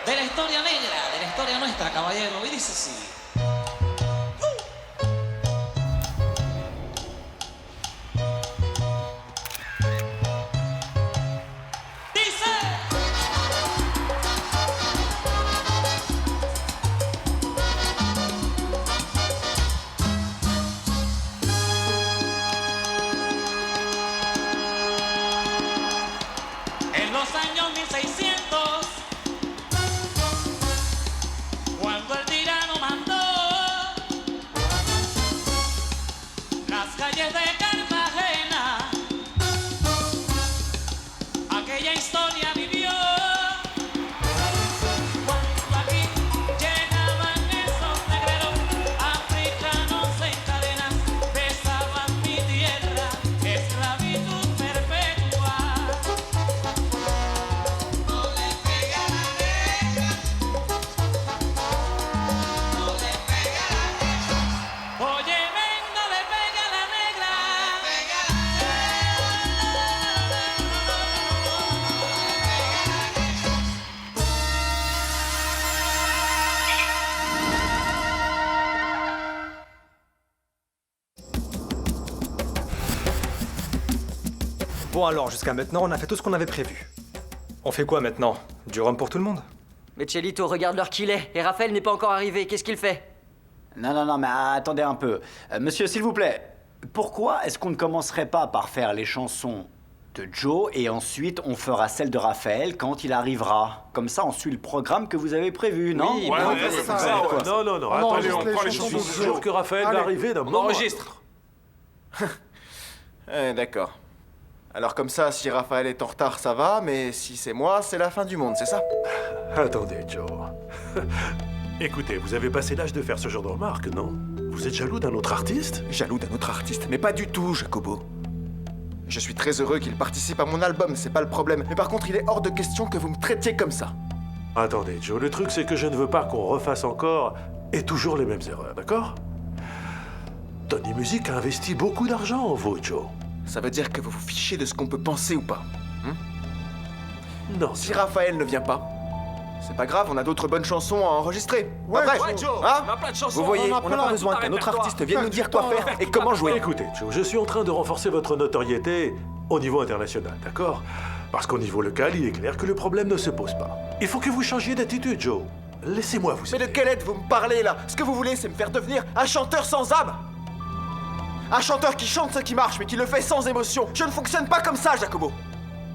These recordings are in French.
de la historia negra, de la historia nuestra, caballero. Y dice así. En los años 1600, cuando el tirano mandó las calles de Cartagena, aquella historia vivió. Cuando aquí llegaban esos negreros africanos en cadenas, besaban mi tierra, esclavitud perpetua. Oye, ven, no le pega a la negra. Bon alors, jusqu'à maintenant, on a fait tout ce qu'on avait prévu. On fait quoi maintenant? Du rhum pour tout le monde? Mais Chelito, regarde l'heure qu'il est, et Raphaël n'est pas encore arrivé, qu'est-ce qu'il fait? Non, mais attendez un peu. Monsieur, s'il vous plaît, pourquoi est-ce qu'on ne commencerait pas par faire les chansons de Joe et ensuite on fera celle de Raphaël quand il arrivera? Comme ça, on suit le programme que vous avez prévu, non? Ouais, c'est ça. Non, attendez, on prend les chansons. Je suis sûr que Raphaël va arriver d'un moment. On enregistre. D'accord. Alors comme ça, si Raphaël est en retard, ça va, mais si c'est moi, c'est la fin du monde, c'est ça? Attendez, Joe. Écoutez, vous avez passé l'âge de faire ce genre de remarques, non? Vous êtes jaloux d'un autre artiste? Jaloux d'un autre artiste, mais pas du tout, Jacobo. Je suis très heureux qu'il participe à mon album, c'est pas le problème. Mais par contre, il est hors de question que vous me traitiez comme ça. Attendez, Joe, le truc c'est que je ne veux pas qu'on refasse encore et toujours les mêmes erreurs, d'accord? Tony Music a investi beaucoup d'argent en vous, Joe. Ça veut dire que vous vous fichez de ce qu'on peut penser ou pas, hein? Non, Si Raphaël ne vient pas, c'est pas grave, on a d'autres bonnes chansons à enregistrer. Pas vrai? Joe, Hein? on a plein de chansons. Vous voyez, a on n'a plein. pas besoin qu'un autre artiste vienne nous dire quoi faire et comment jouer. Écoutez, Joe, je suis en train de renforcer votre notoriété au niveau international, d'accord? Parce qu'au niveau local, il est clair que le problème ne se pose pas. Il faut que vous changiez d'attitude, Joe. Laissez-moi vous Mais de aider. quelle aide vous me parlez là? Ce que vous voulez, c'est me faire devenir un chanteur sans âme? Un chanteur qui chante ce qui marche, mais qui le fait sans émotion. Je ne fonctionne pas comme ça, Jacobo.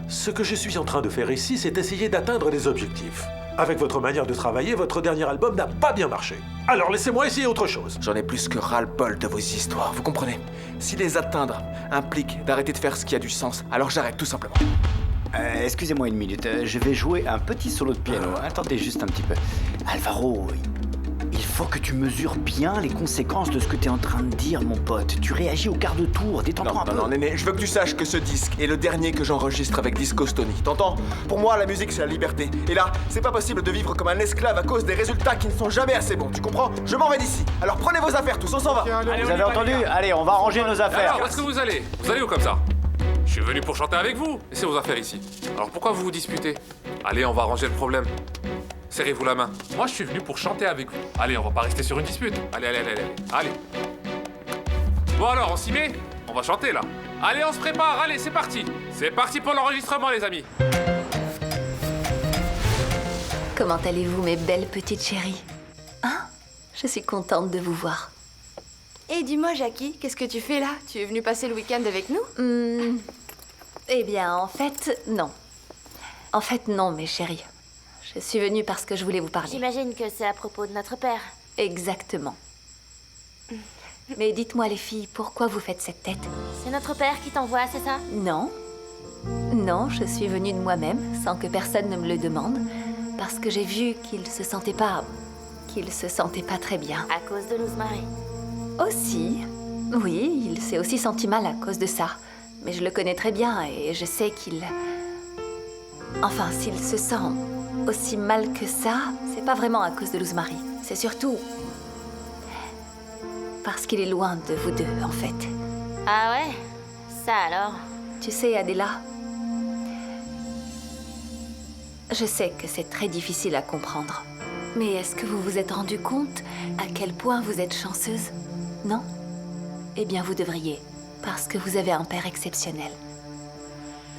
Ce que je suis en train de faire ici, c'est essayer d'atteindre des objectifs. Avec votre manière de travailler, votre dernier album n'a pas bien marché. Alors laissez-moi essayer autre chose. J'en ai plus que ras-le-bol de vos histoires, vous comprenez? Si les atteindre implique d'arrêter de faire ce qui a du sens, alors j'arrête tout simplement. Excusez-moi une minute, je vais jouer un petit solo de piano. Attendez juste un petit peu. Alvaro, il faut que tu mesures bien les conséquences de ce que tu es en train de dire, mon pote. Tu réagis au quart de tour, détends-toi un peu. Non, Néné, je veux que tu saches que ce disque est le dernier que j'enregistre avec Disco Stony. T'entends? Pour moi, la musique, c'est la liberté. Et là, c'est pas possible de vivre comme un esclave à cause des résultats qui ne sont jamais assez bons, tu comprends? Je m'en vais d'ici. Alors prenez vos affaires tous, on s'en va. Vous avez entendu? Allez, on va ranger nos affaires. Alors, où est-ce que vous allez? Vous allez où comme ça? Je suis venu pour chanter avec vous. Laissez vos affaires ici. Alors pourquoi vous vous disputez? Allez, on va arranger le problème. Serrez-vous la main. Moi, je suis venu pour chanter avec vous. Allez, on va pas rester sur une dispute. Allez. Bon alors, on s'y met? On va chanter là. Allez, on se prépare. Allez, c'est parti. C'est parti pour l'enregistrement, les amis. Comment allez-vous, mes belles petites chéries? Hein? Je suis contente de vous voir. Et dis-moi, Jackie, qu'est-ce que tu fais là? Tu es venue passer le week-end avec nous? Eh bien, en fait, non. En fait, non, mes chéries. Je suis venue parce que je voulais vous parler. J'imagine que c'est à propos de notre père. Exactement. Mais dites-moi, les filles, pourquoi vous faites cette tête? C'est notre père qui t'envoie, c'est ça? Non. Non, je suis venue de moi-même, sans que personne ne me le demande, parce que j'ai vu qu'il se sentait pas très bien. À cause de Luz Marie. Aussi. Oui, il s'est aussi senti mal à cause de ça. Mais je le connais très bien et je sais qu'il... Enfin, s'il se sent aussi mal que ça, c'est pas vraiment à cause de Luz Marie. C'est surtout... parce qu'il est loin de vous deux, en fait. Ah ouais? Ça alors? Tu sais, Adela, Je sais que c'est très difficile à comprendre. Mais est-ce que vous vous êtes rendu compte à quel point vous êtes chanceuse? Non? Eh bien, vous devriez, parce que vous avez un père exceptionnel.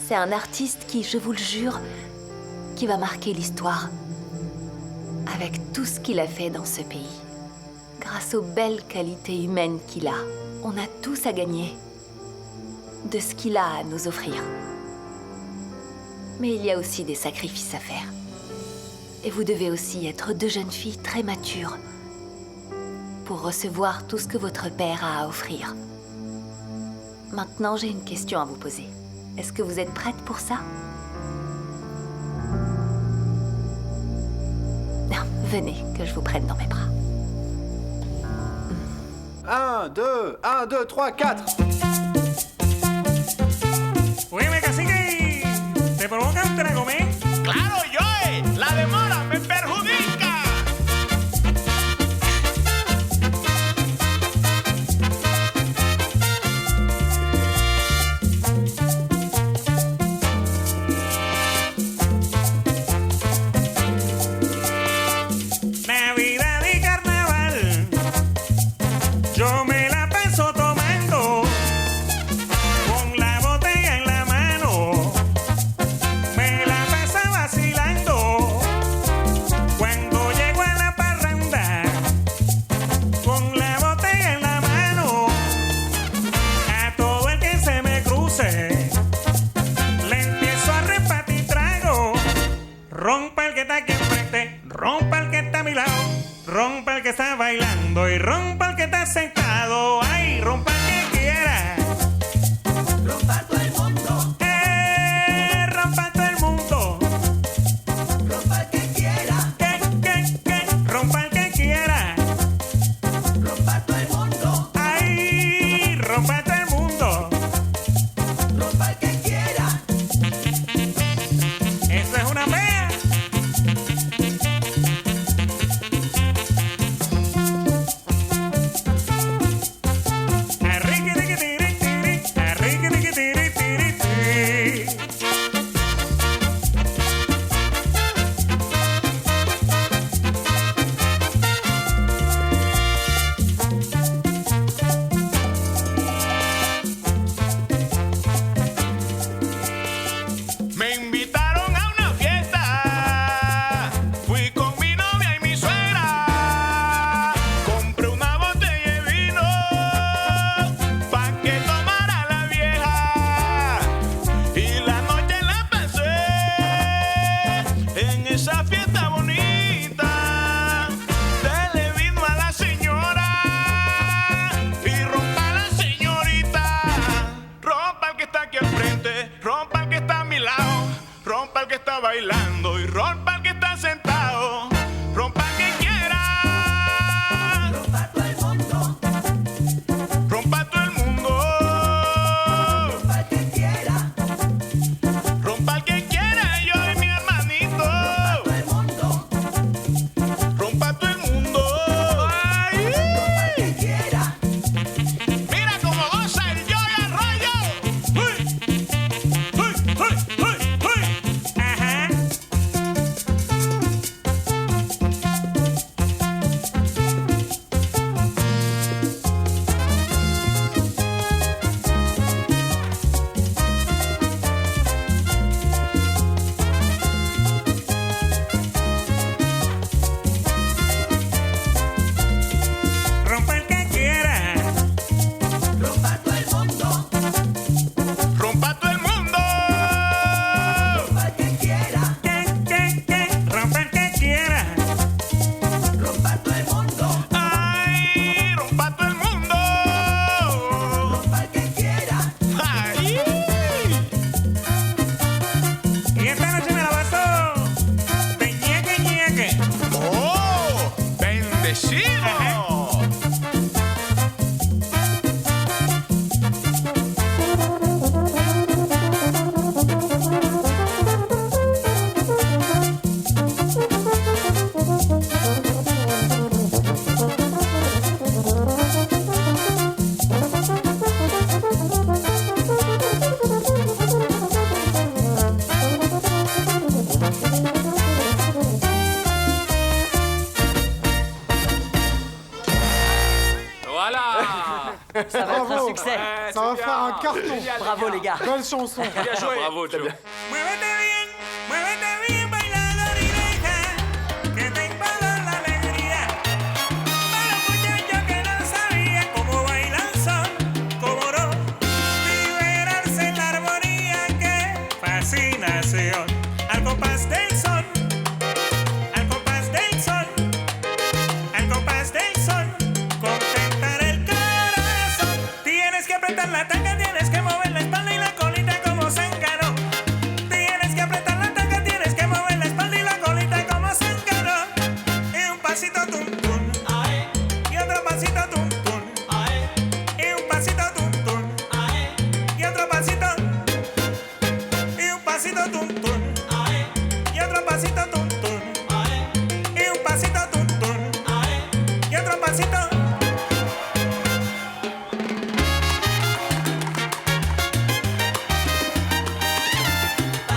C'est un artiste qui, je vous le jure, qui va marquer l'histoire. Avec tout ce qu'il a fait dans ce pays. Grâce aux belles qualités humaines qu'il a, on a tous à gagner de ce qu'il a à nous offrir. Mais il y a aussi des sacrifices à faire. Et vous devez aussi être deux jeunes filles très matures pour recevoir tout ce que votre père a à offrir. Maintenant, j'ai une question à vous poser. Est-ce que vous êtes prête pour ça? Non, venez, que je vous prenne dans mes bras. 1, 2, 3, 4. Oye, cacique, ¿te provoca un trago, me? ¡Claro, Joe! ¡La demora me perjudica! Navidad y carnaval, yo me la paso tomando, con la botella en la mano, me la paso vacilando. Cuando llego a la parranda, con la botella en la mano, a todo el que se me cruce, le empiezo a repartir trago. Rompa el que está aquí enfrente, rompa el que está a mi lado, rompa el que está bailando y rompa el que está sentado. Ay, rompa el que quiera. Rompa todo el mundo. Rompa todo el mundo. Rompa el que quiera. Rompa el que quiera. Rompa todo el mundo. Ay, rompa todo el mundo. Rompa el que quiera. Eso es una fea. Me invitaron a una fiesta. Fui con mi novia y mi suegra. Compré una botella de vino pa' que tomara la vieja. Y la noche la pasé en esa fiesta bonita. Dele vino a la señora y rompa a la señorita. Rompa el que está aquí al frente, rompa el que está a mi lado, rompa el que está bailando y rompa el que está sentado. Rompa el que quiera. Rompa todo el mundo. Rompa todo el mundo. Rompa el que quiera. Rompa el que quiera, yo y mi hermanito. Rompa todo el mundo. Rompa todo el mundo. Ay. Rompa el que quiera. Mira cómo goza el yo y el rollo. ¡Uy! ¡Uy! ¡Uy! ¡Uy! ¡Uy! Ajá. Ça va être un Bravo. succès. Ça va faire un carton. Bravo les gars. Belle chanson. Bien joué. Bravo, Joe. Muévete bien, bailador y deja que te invada la alegría. Para los muchachos que no sabían cómo bailan son, cómo no, liberarse en la armonía, qué fascinación. Al compás del sol, al compás del sol, al compás del sol, contentar el corazón. Tienes que apretar la tanga, tienes que mover la espalda y la colita como zángano. Tienes que apretar la tanga, tienes que mover la espalda y la colita como zángano. Y un pasito tum tum, y otro pasito tum tum, y un pasito tum tum, y otro pasito, y un pasito tum tum, y otro pasito tum tum, y un pasito tum tum, y otro pasito.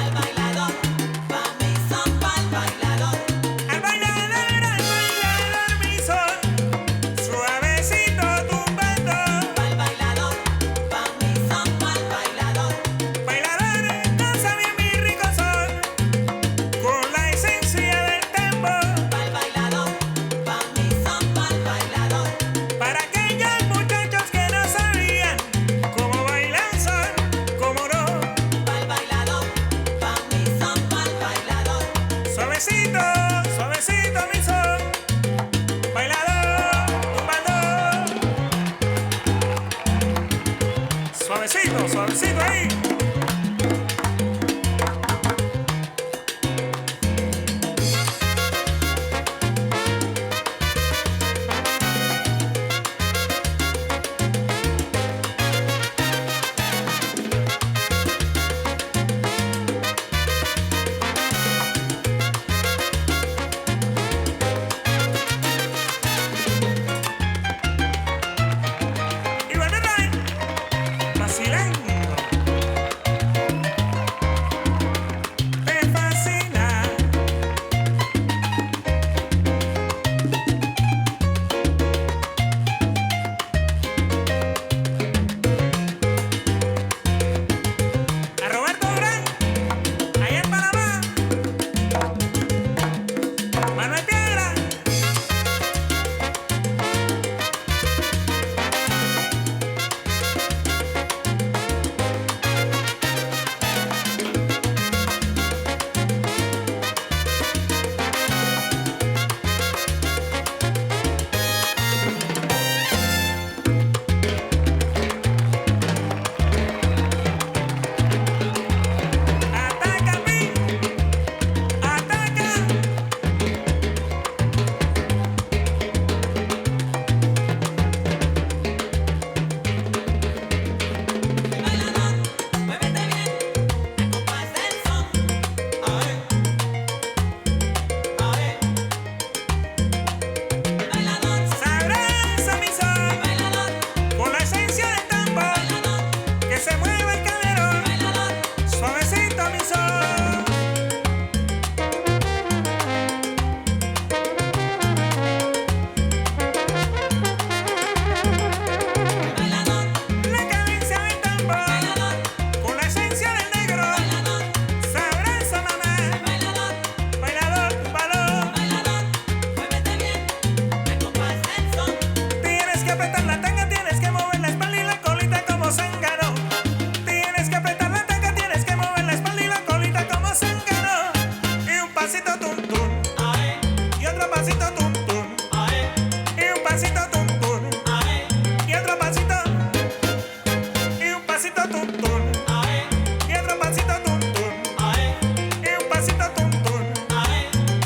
Al bailador, mi son, suavecito tumbando. Bailador, danza bien mi rico son, con la esencia del tempo. Para aquellos muchachos que no sabían cómo bailan son, cómo no. Suavecito, suavecito mi son, bailador, tumbando. Suavecito, suavecito ahí. Y vuelve a traer, vacilando. Te fascina. A Roberto Durán, allá en Panamá. Manuel Piedra. Ataca, Pi. Ataca. Sabroso mi son, con la esencia del tambo, que se mueve el cadero, suavecito mi son. La cadencia del tambo, con la esencia del negro, sabroso mamá, bailador, balón. Tienes que apretar la tanga, tienes que mover la espalda y la colita como zángano. Tienes que apretar la tanga, tienes que mover la espalda y la colita como zángano. Y un pasito tum tum, y otro pasito tum tum, y un pasito tum tum, y otro pasito, y un pasito tum tum, y otro pasito tum tum, y un pasito tum tum,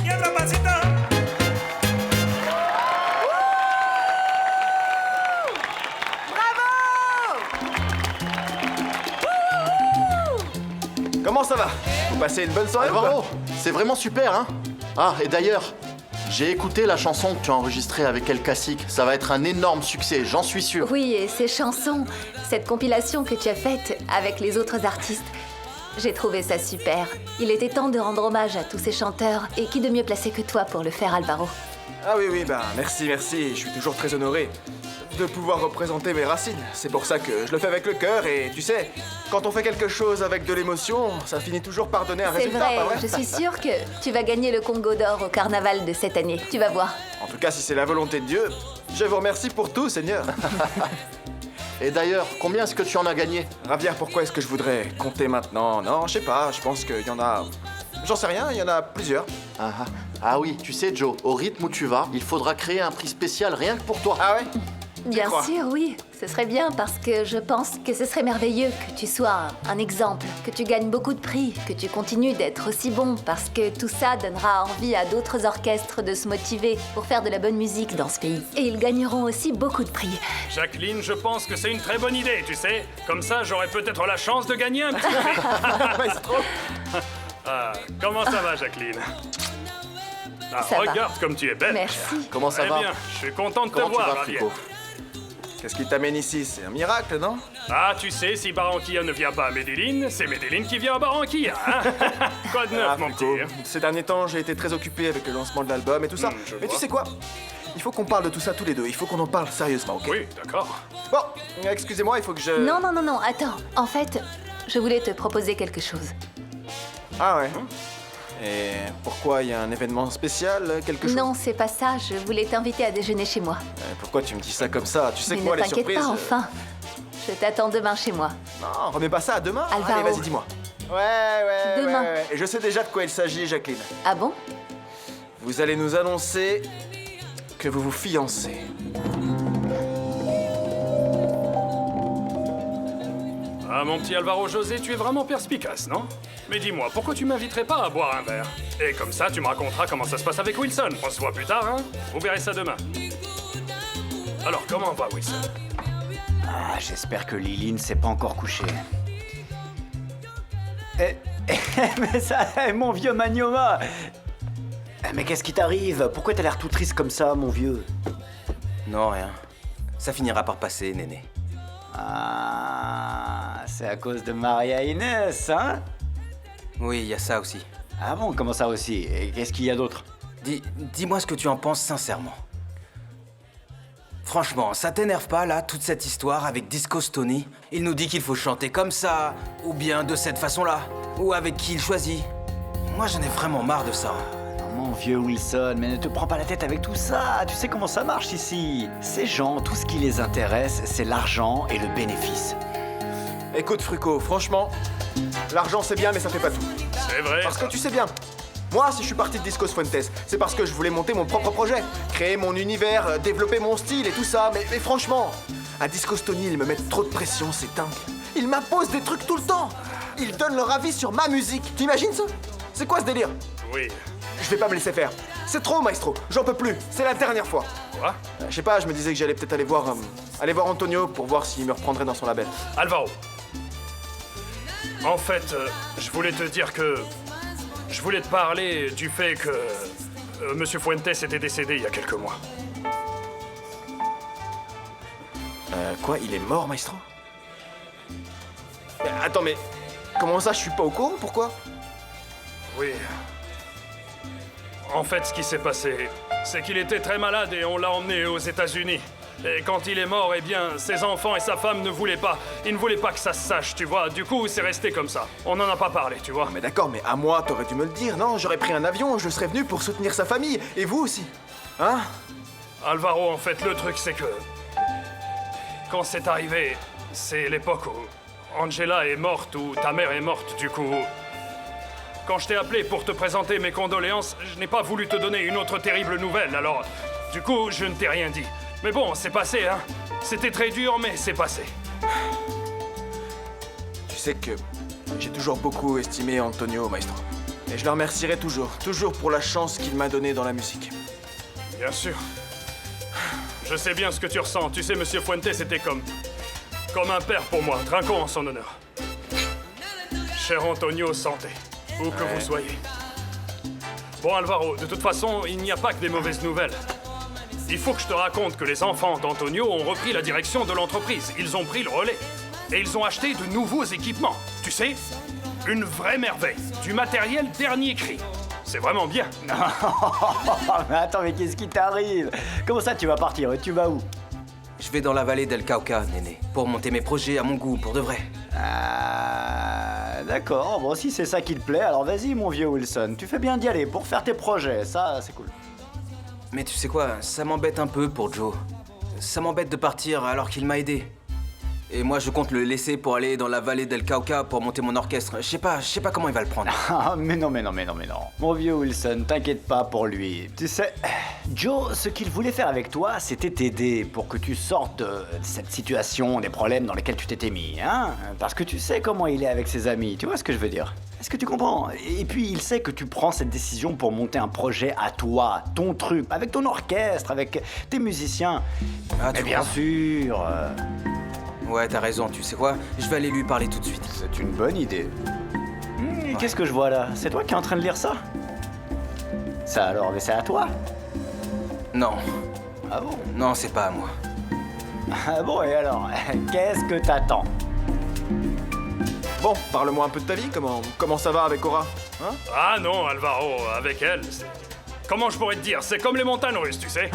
y otro pasito. Comment ça va? Vous passez une bonne soirée ou Alvaro, quoi? c'est vraiment super, hein? Ah, et d'ailleurs, j'ai écouté la chanson que tu as enregistrée avec El Cacique. Ça va être un énorme succès, j'en suis sûr. Oui, et ces chansons, cette compilation que tu as faite avec les autres artistes, j'ai trouvé ça super. Il était temps de rendre hommage à tous ces chanteurs, et qui de mieux placé que toi pour le faire, Alvaro? Ah oui, oui, bah merci, merci, je suis toujours très honoré. de pouvoir représenter mes racines. C'est pour ça que je le fais avec le cœur et tu sais, quand on fait quelque chose avec de l'émotion, ça finit toujours par donner un C'est résultat, vrai, pas vrai? je suis sûre que tu vas gagner le Congo d'or au carnaval de cette année. Tu vas voir. En tout cas, si c'est la volonté de Dieu, je vous remercie pour tout, Seigneur. Et d'ailleurs, combien est-ce que tu en as gagné? Ravière, pourquoi est-ce que je voudrais compter maintenant? Non, je sais pas, je pense qu'il y en a... J'en sais rien, il y en a plusieurs. Ah oui, tu sais Joe, au rythme où tu vas, il faudra créer un prix spécial rien que pour toi. Ah ouais? Bien crois? sûr, oui. Ce serait bien parce que je pense que ce serait merveilleux que tu sois un exemple, que tu gagnes beaucoup de prix, que tu continues d'être aussi bon parce que tout ça donnera envie à d'autres orchestres de se motiver pour faire de la bonne musique dans ce pays. Et ils gagneront aussi beaucoup de prix. Jacqueline, je pense que c'est une très bonne idée, tu sais. Comme ça, j'aurai peut-être la chance de gagner un petit prix. Maestro. Comment ça va, Jacqueline? Ça va. Regarde comme tu es belle. Merci. Comment ça Très va? bien, je suis content de te Comment tu voir, vas, Javier. Frico? Qu'est-ce qui t'amène ici? C'est un miracle, non? Ah, tu sais, si Barranquilla ne vient pas à Medellín, c'est Medellín qui vient à Barranquilla, hein? Quoi de neuf, mon petit? Ces derniers temps, j'ai été très occupé avec le lancement de l'album et tout ça. je Mais tu vois. sais quoi? Il faut qu'on parle de tout ça tous les deux. Il faut qu'on en parle sérieusement, ok? Oui, d'accord. Bon, excusez-moi, il faut que je... Non, non, non, non, attends. En fait, je voulais te proposer quelque chose. Ah ouais? Et pourquoi il y a un événement spécial, quelque chose? Non, c'est pas ça. Je voulais t'inviter à déjeuner chez moi. Pourquoi tu me dis ça comme ça? Tu sais Mais que moi, ne les t'inquiète surprises... pas, enfin. Je t'attends demain chez moi. Non, remets pas ça à demain. Alvaro. Allez, vas-y, dis-moi. Ouais. Demain. Ouais. Et je sais déjà de quoi il s'agit, Jacqueline. Ah bon? Vous allez nous annoncer que vous vous fiancez. Ah, mon petit Alvaro José, tu es vraiment perspicace, non? Mais dis-moi, pourquoi tu m'inviterais pas à boire un verre? Et comme ça, tu me raconteras comment ça se passe avec Wilson. On se voit plus tard, hein? Vous verrez ça demain. Alors, comment va Wilson? Ah, j'espère que Lily ne s'est pas encore couchée. Mais ça, mon vieux Manioma! Mais qu'est-ce qui t'arrive? Pourquoi t'as l'air tout triste comme ça, mon vieux? Non, rien. Ça finira par passer, Néné. Ah, c'est à cause de Maria Inès, hein? Oui, il y a ça aussi. Ah bon, comment ça aussi? Et qu'est-ce qu'il y a d'autre? Dis-moi ce que tu en penses sincèrement. Franchement, ça t'énerve pas, là, toute cette histoire avec Disco Stony? Il nous dit qu'il faut chanter comme ça, ou bien de cette façon-là, ou avec qui il choisit. Moi, j'en ai vraiment marre de ça. Mon vieux Wilson, mais ne te prends pas la tête avec tout ça. Tu sais comment ça marche ici. Ces gens, tout ce qui les intéresse, c'est l'argent et le bénéfice. Écoute, Fruco, franchement, l'argent c'est bien, mais ça fait pas tout. C'est vrai. Parce que tu sais bien, moi, si je suis parti de Discos Fuentes, c'est parce que je voulais monter mon propre projet, créer mon univers, développer mon style et tout ça. Mais franchement, à Disco Stony, ils me mettent trop de pression, c'est dingue. Ils m'imposent des trucs tout le temps. Ils donnent leur avis sur ma musique. T'imagines ça? C'est quoi ce délire? Oui. Je vais pas me laisser faire. C'est trop, maestro. J'en peux plus. C'est la dernière fois. Quoi? Je sais pas, je me disais que j'allais peut-être aller voir Antonio pour voir s'il me reprendrait dans son label. Alvaro. En fait, je voulais te dire que... Je voulais te parler du fait que... Monsieur Fuentes était décédé il y a quelques mois. Quoi? Il est mort, maestro? Mais attends, mais... Comment ça, je suis pas au courant? Pourquoi? Oui. En fait, ce qui s'est passé, c'est qu'il était très malade et on l'a emmené aux États-Unis. Et quand il est mort, eh bien, ses enfants et sa femme ne voulaient pas. Ils ne voulaient pas que ça se sache, tu vois. Du coup, c'est resté comme ça. On n'en a pas parlé, tu vois. Mais d'accord, mais à moi, t'aurais dû me le dire, non? J'aurais pris un avion, je serais venu pour soutenir sa famille. Et vous aussi. Hein? Alvaro, en fait, le truc, c'est que... Quand c'est arrivé, c'est l'époque où Angela est morte, ou ta mère est morte, du coup... Quand je t'ai appelé pour te présenter mes condoléances, je n'ai pas voulu te donner une autre terrible nouvelle, alors... Du coup, je ne t'ai rien dit. Mais bon, c'est passé, hein. C'était très dur, mais c'est passé. Tu sais que j'ai toujours beaucoup estimé Antonio, maestro. Et je le remercierai toujours pour la chance qu'il m'a donnée dans la musique. Bien sûr. Je sais bien ce que tu ressens. Tu sais, Monsieur Fuentes était comme un père pour moi. Trinquons en son honneur. Cher Antonio, santé. Où que vous soyez. Bon, Alvaro, de toute façon, il n'y a pas que des mauvaises nouvelles. Il faut que je te raconte que les enfants d'Antonio ont repris la direction de l'entreprise. Ils ont pris le relais. Et ils ont acheté de nouveaux équipements. Tu sais, une vraie merveille. Du matériel dernier cri. C'est vraiment bien. Mais attends, mais qu'est-ce qui t'arrive? Comment ça, tu vas partir? Tu vas où? Je vais dans la vallée d'El Cauca, Néné, pour monter mes projets à mon goût, pour de vrai. Ah, d'accord. Bon, si c'est ça qui te plaît, alors vas-y, mon vieux Wilson. Tu fais bien d'y aller pour faire tes projets. Ça, c'est cool. Mais tu sais quoi, ça m'embête un peu pour Joe. Ça m'embête de partir alors qu'il m'a aidé. Et moi, je compte le laisser pour aller dans la vallée d'El Cauca pour monter mon orchestre. Je sais pas comment il va le prendre. Ah, mais non. Mon vieux Wilson, t'inquiète pas pour lui. Tu sais, Joe, ce qu'il voulait faire avec toi, c'était t'aider pour que tu sortes de cette situation, des problèmes dans lesquels tu t'étais mis, hein. Parce que tu sais comment il est avec ses amis, tu vois ce que je veux dire? Est-ce que tu comprends? Et puis, il sait que tu prends cette décision pour monter un projet à toi, ton truc, avec ton orchestre, avec tes musiciens. Ah, mais tu bien crois? sûr. Ouais, t'as raison, tu sais quoi? Je vais aller lui parler tout de suite. C'est une bonne idée. Qu'est-ce que je vois là? C'est toi qui es en train de lire ça? Ça alors, mais c'est à toi? Non. Ah bon? Non, c'est pas à moi. Ah bon, et alors? Qu'est-ce que t'attends? Bon, parle-moi un peu de ta vie, comment ça va avec Aura? Hein? Ah non, Alvaro, avec elle, comment je pourrais te dire? C'est comme les montagnes russes, tu sais.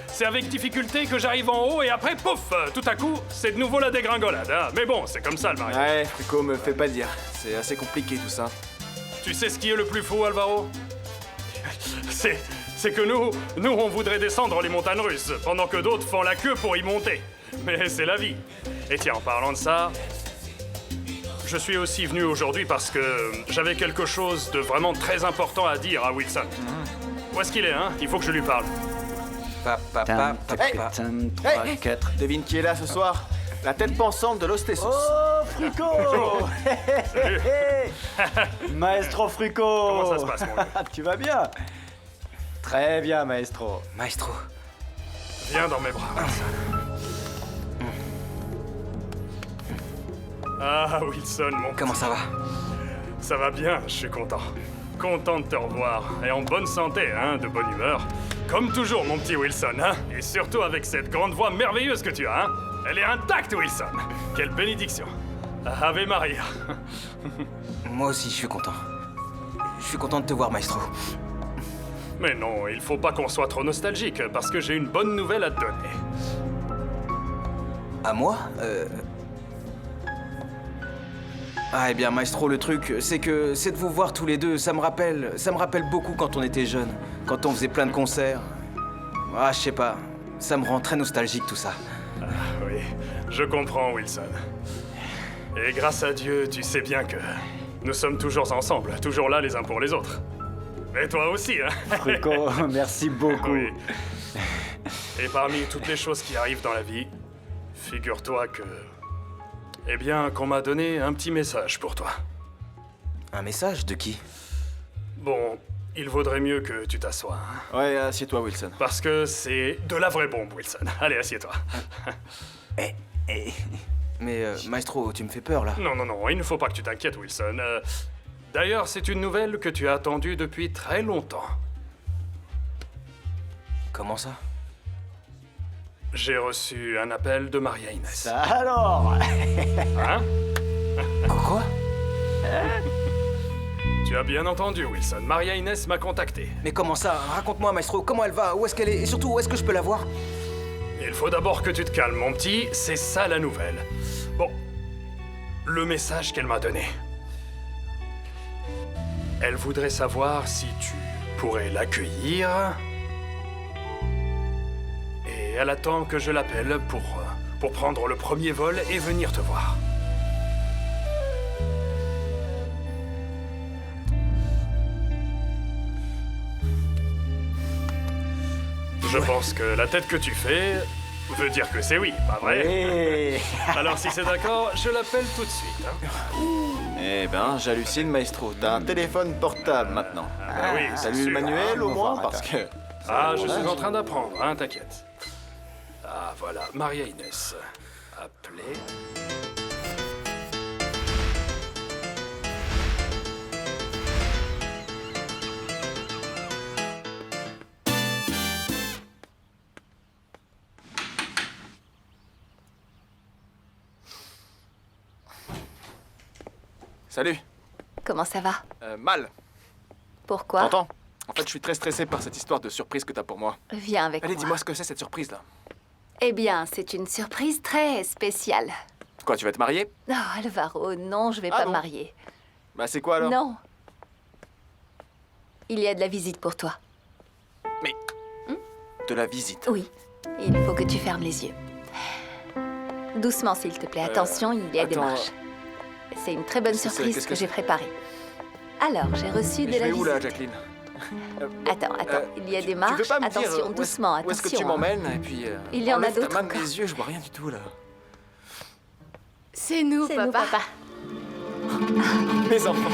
C'est avec difficulté que j'arrive en haut et après, pouf, tout à coup, c'est de nouveau la dégringolade. Hein. Mais bon, c'est comme ça le mariage. Ouais, Frico, me fais pas dire. C'est assez compliqué tout ça. Tu sais ce qui est le plus fou, Alvaro? C'est que nous, on voudrait descendre les montagnes russes, pendant que d'autres font la queue pour y monter. Mais c'est la vie. Et tiens, en parlant de ça, je suis aussi venu aujourd'hui parce que j'avais quelque chose de vraiment très important à dire à Wilson. Où est-ce qu'il est, hein? Il faut que je lui parle. Hey, 4. Devine qui est là ce soir? La tête pensante de l'Ostésos. Oh, Frico! Maestro Frico! Comment ça se passe, mon gars? Tu vas bien? Très bien, Maestro. Maestro. Viens dans mes bras, Wilson. Ah, Wilson, mon petit. Comment ça va? Ça va bien, je suis content. Content de te revoir. Et en bonne santé, hein, de bonne humeur. Comme toujours, mon petit Wilson, hein. Et surtout avec cette grande voix merveilleuse que tu as, hein. Elle est intacte, Wilson. Quelle bénédiction. Ave Maria. Moi aussi, je suis content. Je suis content de te voir, Maestro. Mais non, il faut pas qu'on soit trop nostalgique, parce que j'ai une bonne nouvelle à te donner. À moi? Ah, eh bien, Maestro, le truc, c'est de vous voir tous les deux, ça me rappelle beaucoup quand on était jeunes, quand on faisait plein de concerts. Ah, je sais pas, ça me rend très nostalgique tout ça. Ah, oui, je comprends, Wilson. Et grâce à Dieu, tu sais bien que nous sommes toujours ensemble, toujours là les uns pour les autres. Et toi aussi, hein? Frico, merci beaucoup. Oui. Et parmi toutes les choses qui arrivent dans la vie, figure-toi que... Eh bien, qu'on m'a donné un petit message pour toi. Un message de qui? Bon, il vaudrait mieux que tu t'assoies. Hein? Ouais, assieds-toi, Wilson. Parce que c'est de la vraie bombe, Wilson. Allez, assieds-toi. Mais, Maestro, tu me fais peur, là. Non, il ne faut pas que tu t'inquiètes, Wilson. D'ailleurs, c'est une nouvelle que tu as attendue depuis très longtemps. Comment ça? J'ai reçu un appel de Maria Inès. Ça alors? Hein? Quoi? Tu as bien entendu, Wilson. Maria Inès m'a contacté. Mais comment ça? Raconte-moi, Maestro, comment elle va? Où est-ce qu'elle est? Et surtout, où est-ce que je peux la voir? Il faut d'abord que tu te calmes, mon petit. C'est ça la nouvelle. Bon, le message qu'elle m'a donné. Elle voudrait savoir si tu pourrais l'accueillir. Et elle attend que je l'appelle pour prendre le premier vol et venir te voir. Je pense que la tête que tu fais veut dire que c'est oui, pas vrai? Oui. Alors si c'est d'accord, je l'appelle tout de suite. Hein. Eh ben, j'hallucine, Maestro. T'as un téléphone portable maintenant. Ah, oui, T'as c'est lu le sûr. manuel au moins? Parce que... Ah, je suis en train d'apprendre, hein, t'inquiète. Ah, voilà, Maria Inès. Appelez. Salut. Comment ça va? Mal. Pourquoi? T'entends? En fait, je suis très stressé par cette histoire de surprise que t'as pour moi. Viens avec Allez, moi. dis-moi ce que c'est cette surprise-là. Eh bien, c'est une surprise très spéciale. Quoi, tu vas te marier? Non, Alvaro, non, je vais Ah pas bon? me marier. Bah c'est quoi alors? Non. Il y a de la visite pour toi. Mais... De la visite? Oui, il faut que tu fermes les yeux. Doucement, s'il te plaît. Attention, il y a des attends. marches. C'est une très bonne Qu'est-ce que c'est? surprise Qu'est-ce que que j'ai c'est? préparée. Alors, j'ai reçu de Je la vais où visite. là, Jacqueline? Attends, il y a des marches. Tu veux pas me Attention, dire doucement, où est-ce que tu attention, hein. m'emmènes et puis Il y en a enlève ta d'autres main de encore. mes yeux, je vois rien du tout là. C'est nous, C'est papa. nous, papa. Mes enfants.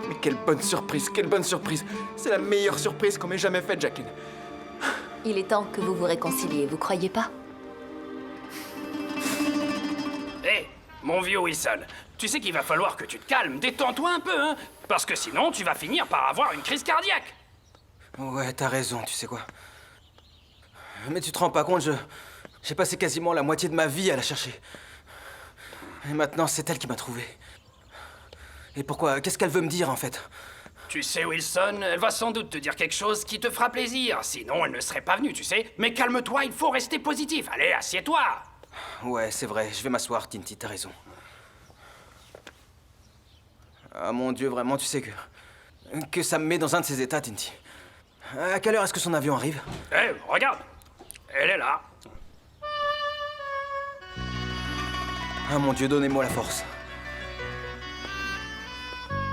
Mais quelle bonne surprise, quelle bonne surprise. C'est la meilleure surprise qu'on m'ait jamais faite, Jacqueline. Il est temps que vous vous réconciliez, vous croyez pas? Hé, mon vieux Wilson, tu sais qu'il va falloir que tu te calmes, détends-toi un peu, hein? Parce que sinon, tu vas finir par avoir une crise cardiaque. Ouais, t'as raison, tu sais quoi. Mais tu te rends pas compte, j'ai passé quasiment la moitié de ma vie à la chercher. Et maintenant, c'est elle qui m'a trouvé. Et pourquoi? Qu'est-ce qu'elle veut me dire, en fait? Tu sais, Wilson, elle va sans doute te dire quelque chose qui te fera plaisir. Sinon, elle ne serait pas venue, tu sais. Mais calme-toi, il faut rester positif. Allez, assieds-toi. Ouais, c'est vrai, je vais m'asseoir, Tinty, t'as raison. Ah mon Dieu, vraiment, tu sais que ça me met dans un de ces états, Tinty. À quelle heure est-ce que son avion arrive? Hé, regarde. Elle est là. Ah mon Dieu, donnez-moi la force.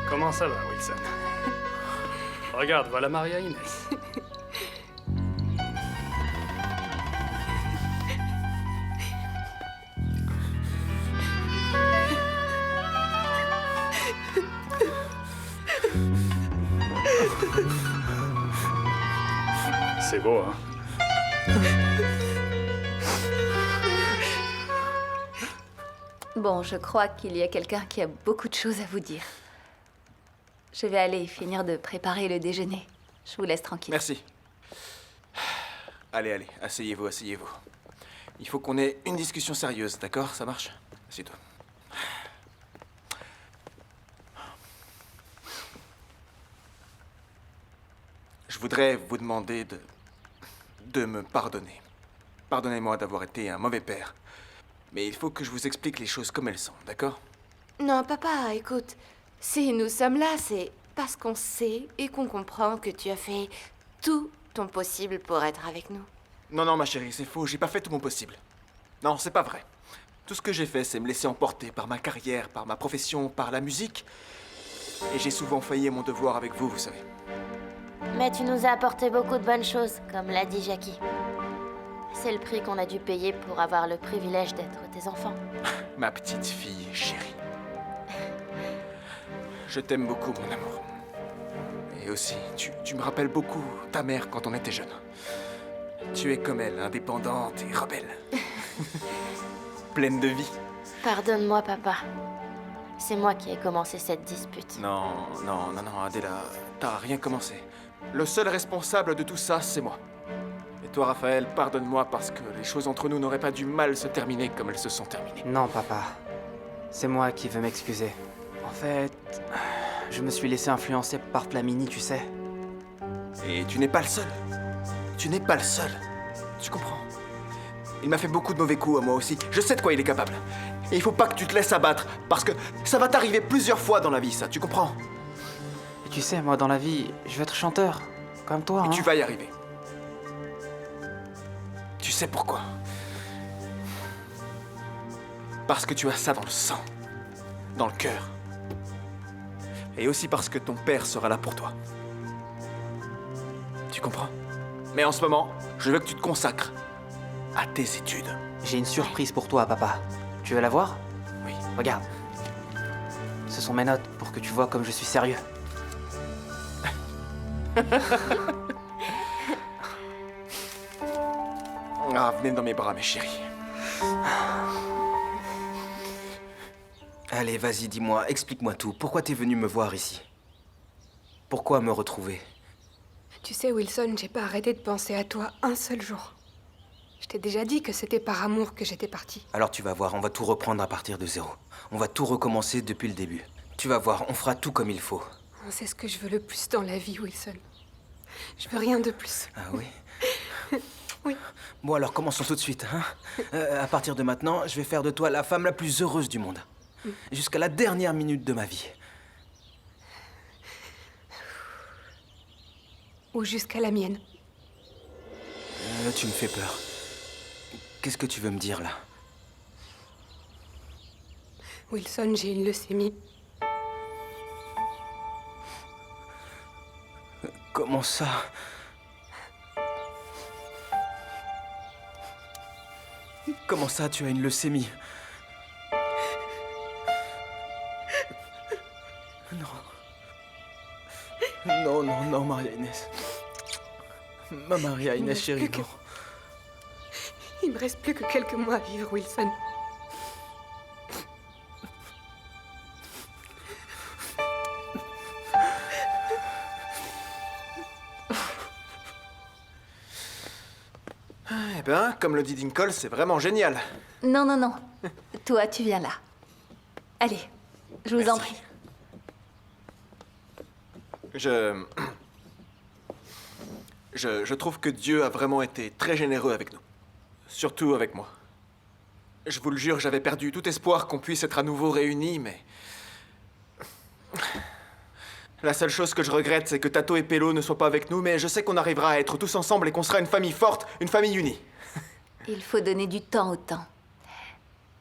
Comment ça va, Wilson? Regarde, voilà Maria Inès. C'est beau, hein? Bon, je crois qu'il y a quelqu'un qui a beaucoup de choses à vous dire. Je vais aller finir de préparer le déjeuner. Je vous laisse tranquille. Merci. Allez, allez, asseyez-vous, asseyez-vous. Il faut qu'on ait une discussion sérieuse, d'accord? Ça marche? Assieds-toi. Je voudrais vous demander de me pardonner. Pardonnez-moi d'avoir été un mauvais père. Mais il faut que je vous explique les choses comme elles sont, d'accord? Non, papa, écoute. Si nous sommes là, c'est parce qu'on sait et qu'on comprend que tu as fait tout ton possible pour être avec nous. Non, non, ma chérie, c'est faux. J'ai pas fait tout mon possible. Non, c'est pas vrai. Tout ce que j'ai fait, c'est me laisser emporter par ma carrière, par ma profession, par la musique. Et j'ai souvent failli à mon devoir avec vous, vous savez. Mais tu nous as apporté beaucoup de bonnes choses, comme l'a dit Jackie. C'est le prix qu'on a dû payer pour avoir le privilège d'être tes enfants. Ma petite fille chérie. Je t'aime beaucoup, mon amour. Et aussi, tu me rappelles beaucoup ta mère quand on était jeune. Tu es comme elle, indépendante et rebelle. Pleine de vie. Pardonne-moi, papa. C'est moi qui ai commencé cette dispute. Non, non, non, non, Adela, t'as rien commencé. Le seul responsable de tout ça, c'est moi. Et toi, Raphaël, pardonne-moi parce que les choses entre nous n'auraient pas dû mal se terminer comme elles se sont terminées. Non, papa. C'est moi qui veux m'excuser. En fait, je me suis laissé influencer par Flamini, tu sais. Et tu n'es pas le seul. Tu n'es pas le seul. Tu comprends? Il m'a fait beaucoup de mauvais coups à moi aussi. Je sais de quoi il est capable. Et il faut pas que tu te laisses abattre, parce que ça va t'arriver plusieurs fois dans la vie, ça, tu comprends? Et tu sais, moi, dans la vie, je veux être chanteur. Comme toi, Et hein. tu vas y arriver. Tu sais pourquoi? Parce que tu as ça dans le sang, dans le cœur. Et aussi parce que ton père sera là pour toi. Tu comprends? Mais en ce moment, je veux que tu te consacres à tes études. J'ai une surprise pour toi, papa. Tu veux la voir? Oui. Regarde. Ce sont mes notes pour que tu vois comme je suis sérieux. Ah, venez dans mes bras, mes chéris. Allez, vas-y, dis-moi, explique-moi tout. Pourquoi t'es venu me voir ici? Pourquoi me retrouver? Tu sais, Wilson, j'ai pas arrêté de penser à toi un seul jour. Je t'ai déjà dit que c'était par amour que j'étais partie. Alors tu vas voir, on va tout reprendre à partir de zéro. On va tout recommencer depuis le début. Tu vas voir, on fera tout comme il faut. C'est ce que je veux le plus dans la vie, Wilson. Je veux rien de plus. Ah oui? Oui. Bon alors commençons tout de suite, hein. À partir de maintenant, je vais faire de toi la femme la plus heureuse du monde. Jusqu'à la dernière minute de ma vie. Ou jusqu'à la mienne. Tu me fais peur. Qu'est-ce que tu veux me dire là? Wilson, j'ai une leucémie. Comment ça? Comment ça, tu as une leucémie? Non. Non, non, non, Maria-Inès. Ma Maria-Inès, chérie, non. Il me reste plus que quelques mois à vivre, Wilson. Eh ben, comme le dit Dinkle, c'est vraiment génial. Non, non, non. Toi, tu viens là. Allez, je vous en prie. Je trouve que Dieu a vraiment été très généreux avec nous. Surtout avec moi. Je vous le jure, j'avais perdu tout espoir qu'on puisse être à nouveau réunis, mais... La seule chose que je regrette, c'est que Tato et Pello ne soient pas avec nous, mais je sais qu'on arrivera à être tous ensemble et qu'on sera une famille forte, une famille unie. Il faut donner du temps au temps.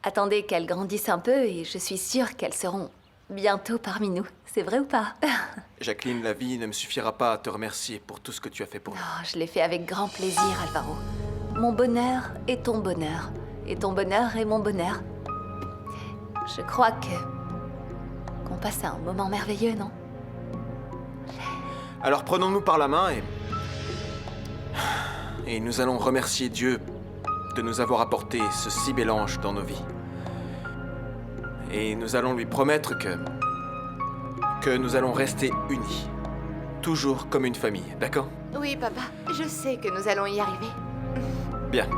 Attendez qu'elles grandissent un peu et je suis sûre qu'elles seront bientôt parmi nous. C'est vrai ou pas? Jacqueline, la vie ne me suffira pas à te remercier pour tout ce que tu as fait pour nous. Oh, je l'ai fait avec grand plaisir, Alvaro. Mon bonheur est ton bonheur. Et ton bonheur est mon bonheur. Je crois qu'on passe un moment merveilleux, non? Alors prenons-nous par la main et nous allons remercier Dieu de nous avoir apporté ce si bel ange dans nos vies. Et nous allons lui promettre que nous allons rester unis. Toujours comme une famille, d'accord? Oui, papa, je sais que nous allons y arriver. Bien.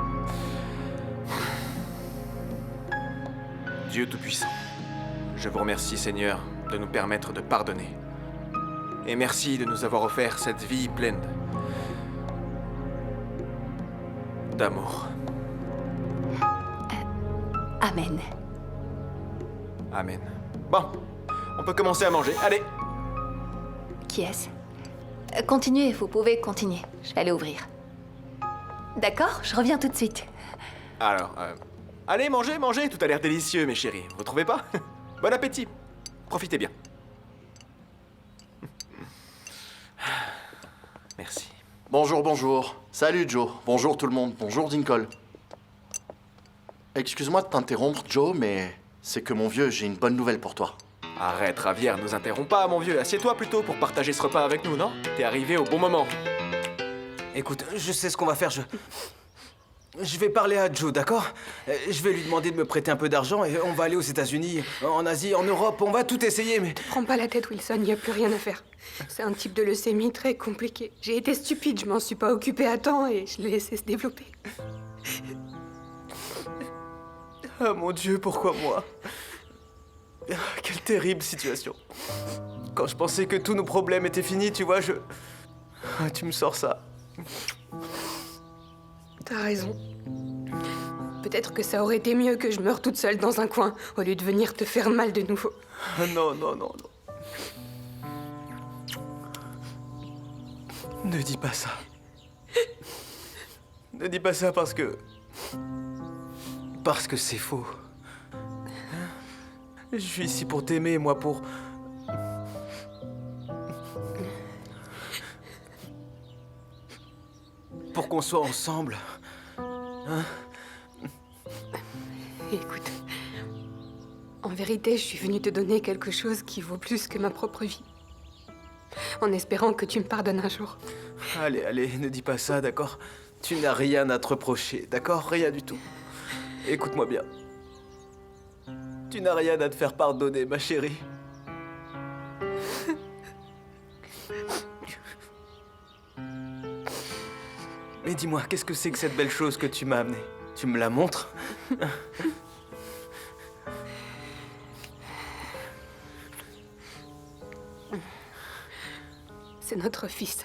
Dieu Tout-Puissant, je vous remercie, Seigneur, de nous permettre de pardonner. Et merci de nous avoir offert cette vie pleine d'amour. Amen. Amen. Bon, on peut commencer à manger. Allez. Qui est-ce? Continuez, vous pouvez continuer. Je vais aller ouvrir. D'accord, je reviens tout de suite. Alors, allez, mangez, mangez. Tout a l'air délicieux, mes chéris. Vous trouvez pas? Bon appétit. Profitez bien. Merci. Bonjour, bonjour. Salut Joe. Bonjour tout le monde. Bonjour Dinkle. Excuse-moi de t'interrompre, Joe, mais c'est que mon vieux, j'ai une bonne nouvelle pour toi. Arrête, Ravière, nous interromps pas, mon vieux. Assieds-toi plutôt pour partager ce repas avec nous, non? T'es arrivé au bon moment. Écoute, je sais ce qu'on va faire, je vais parler à Joe, d'accord? Je vais lui demander de me prêter un peu d'argent et on va aller aux États-Unis, en Asie, en Europe, on va tout essayer, mais... Prends pas la tête, Wilson, y a plus rien à faire. C'est un type de leucémie très compliqué. J'ai été stupide, je m'en suis pas occupée à temps et je l'ai laissé se développer. Ah mon Dieu, pourquoi moi? Quelle terrible situation. Quand je pensais que tous nos problèmes étaient finis, tu vois, Ah, tu me sors ça. T'as raison. Peut-être que ça aurait été mieux que je meure toute seule dans un coin, au lieu de venir te faire mal de nouveau. Non, non, non, non. Ne dis pas ça. Ne dis pas ça parce que c'est faux. Je suis ici pour t'aimer, moi pour... Pour qu'on soit ensemble. Hein? Écoute, en vérité, je suis venue te donner quelque chose qui vaut plus que ma propre vie. En espérant que tu me pardonnes un jour. Allez, allez, ne dis pas ça, d'accord? Tu n'as rien à te reprocher, d'accord? Rien du tout. Écoute-moi bien. Tu n'as rien à te faire pardonner, ma chérie. Mais dis-moi, qu'est-ce que c'est que cette belle chose que tu m'as amenée? Tu me la montres? C'est notre fils.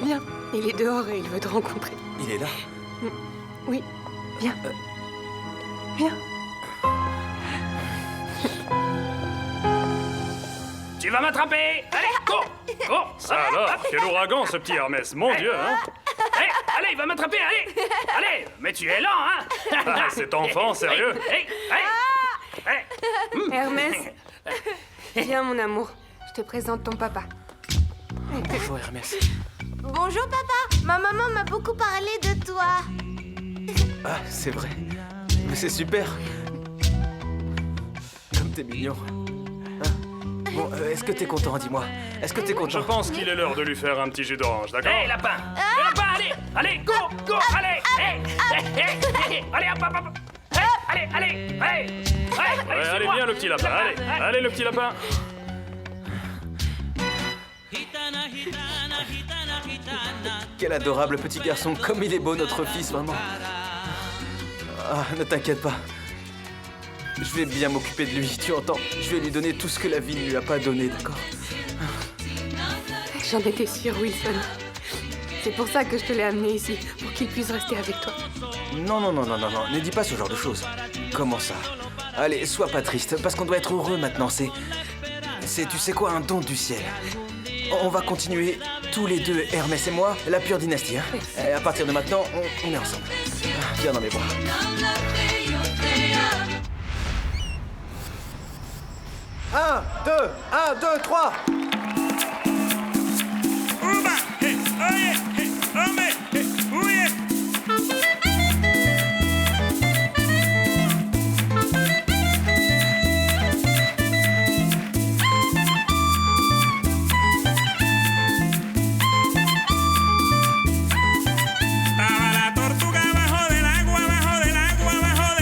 Viens, il est dehors et il veut te rencontrer. Il est là. Oui, viens. Viens. Tu vas m'attraper! Allez, cours! Oh, ça alors, quel ouragan ce petit Hermès, mon Dieu, hein! Allez, il va m'attraper, allez! Allez, mais tu es lent, hein! Cet enfant, sérieux? Hermès, viens mon amour, je te présente ton papa. Bonjour Hermès. Bonjour papa, ma maman m'a beaucoup parlé de toi. Ah, c'est vrai. Mais c'est super. Comme t'es mignon. Hein? Bon, est-ce que t'es content, dis-moi? Est-ce que t'es content? Je pense qu'il est l'heure de lui faire un petit jus d'orange, d'accord? Hé, lapin! Le lapin, allez! Allez, go! Go! Allez! Allez, hop, hop, hop! Allez! Allez, viens le petit lapin, allez le petit lapin! Quel adorable petit garçon, comme il est beau notre fils, vraiment. Ah, ne t'inquiète pas. Je vais bien m'occuper de lui, tu entends? Je vais lui donner tout ce que la vie ne lui a pas donné, d'accord? J'en étais sûre, Wilson. C'est pour ça que je te l'ai amené ici, pour qu'il puisse rester avec toi. Non, ne dis pas ce genre de choses. Comment ça? Allez, sois pas triste, parce qu'on doit être heureux maintenant, c'est, tu sais quoi, un don du ciel. On va continuer, tous les deux, Hermès et moi, la pure dynastie, hein. Et à partir de maintenant, on est ensemble. Viens dans mes bras. Un, deux, trois. Estaba la tortuga bajo del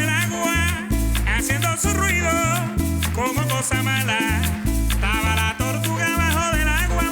agua, haciendo su ruido como cosa mala. Estaba la tortuga bajo del agua,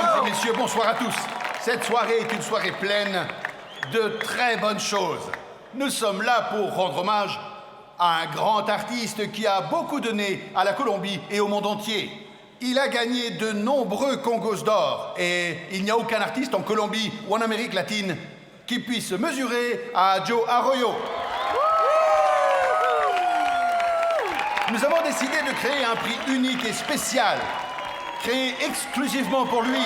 Mesdames et messieurs, bonsoir à tous. Cette soirée est une soirée pleine de très bonnes choses. Nous sommes là pour rendre hommage à un grand artiste qui a beaucoup donné à la Colombie et au monde entier. Il a gagné de nombreux Congos d'or et il n'y a aucun artiste en Colombie ou en Amérique latine qui puisse se mesurer à Joe Arroyo. Nous avons décidé de créer un prix unique et spécial, créé exclusivement pour lui.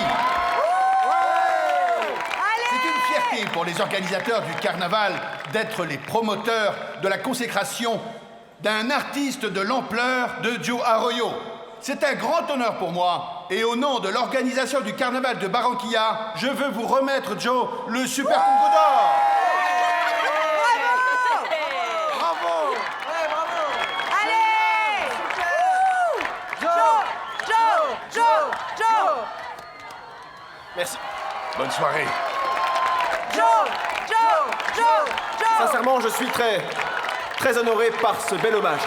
C'est une fierté pour les organisateurs du carnaval d'être les promoteurs de la consécration d'un artiste de l'ampleur de Joe Arroyo. C'est un grand honneur pour moi. Et au nom de l'organisation du carnaval de Barranquilla, je veux vous remettre, Joe, le Super Congo d'or. Bravo! Ouais, bravo! Allez! Joe! Merci. Bonne soirée. Joe! Sincèrement, je suis très honoré par ce bel hommage.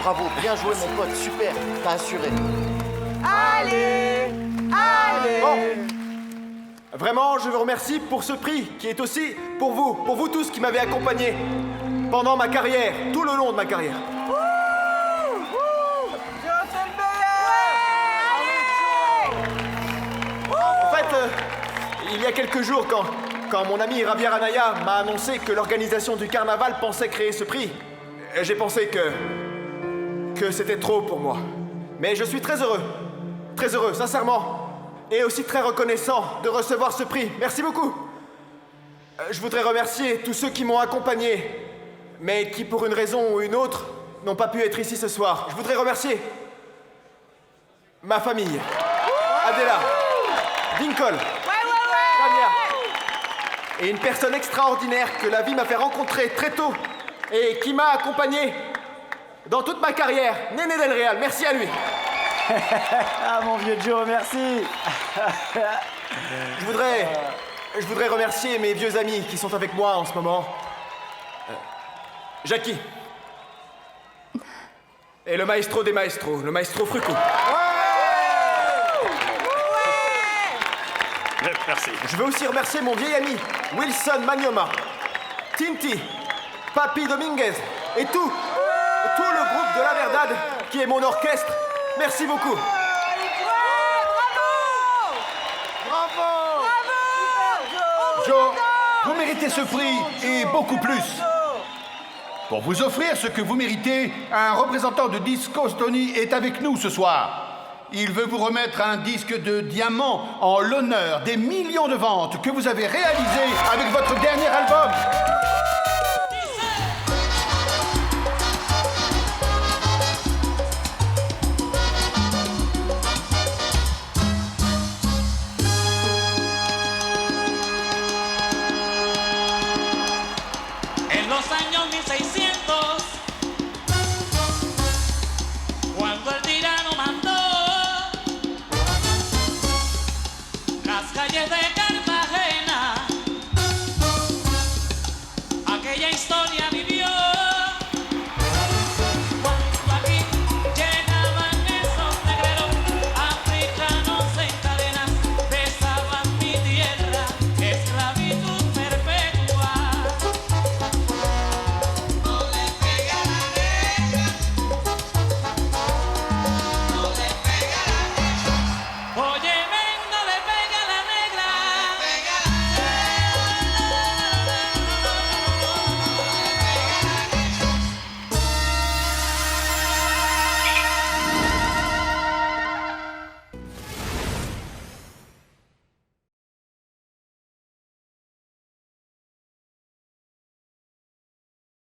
Bravo, bien joué mon pote, super, t'as assuré. Allez! Bon. Vraiment, je vous remercie pour ce prix, qui est aussi pour vous tous qui m'avez accompagné pendant ma carrière, tout le long de ma carrière. En fait, il y a quelques jours, quand mon ami Javier Anaya m'a annoncé que l'organisation du carnaval pensait créer ce prix, j'ai pensé que c'était trop pour moi. Mais je suis très heureux, sincèrement, et aussi très reconnaissant de recevoir ce prix. Merci beaucoup. Je voudrais remercier tous ceux qui m'ont accompagné, mais qui, pour une raison ou une autre, n'ont pas pu être ici ce soir. Je voudrais remercier ma famille, Adela, Dinkle, Tania, et une personne extraordinaire que la vie m'a fait rencontrer très tôt et qui m'a accompagné dans toute ma carrière, Néné Del Real. Merci à lui. Ah mon vieux Joe, merci. Je voudrais remercier mes vieux amis qui sont avec moi en ce moment. Jackie. Et le maestro des maestros, le maestro Frucou. Merci. Je veux aussi remercier mon vieil ami, Wilson Manioma, Tinti, Papi Dominguez et tout le groupe de La Verdade qui est mon orchestre. Merci beaucoup. Joe, vous méritez ce prix et beaucoup plus. Pour vous offrir ce que vous méritez, un représentant de Disco Stony est avec nous ce soir. Il veut vous remettre un disque de diamant en l'honneur des millions de ventes que vous avez réalisées avec votre dernier album.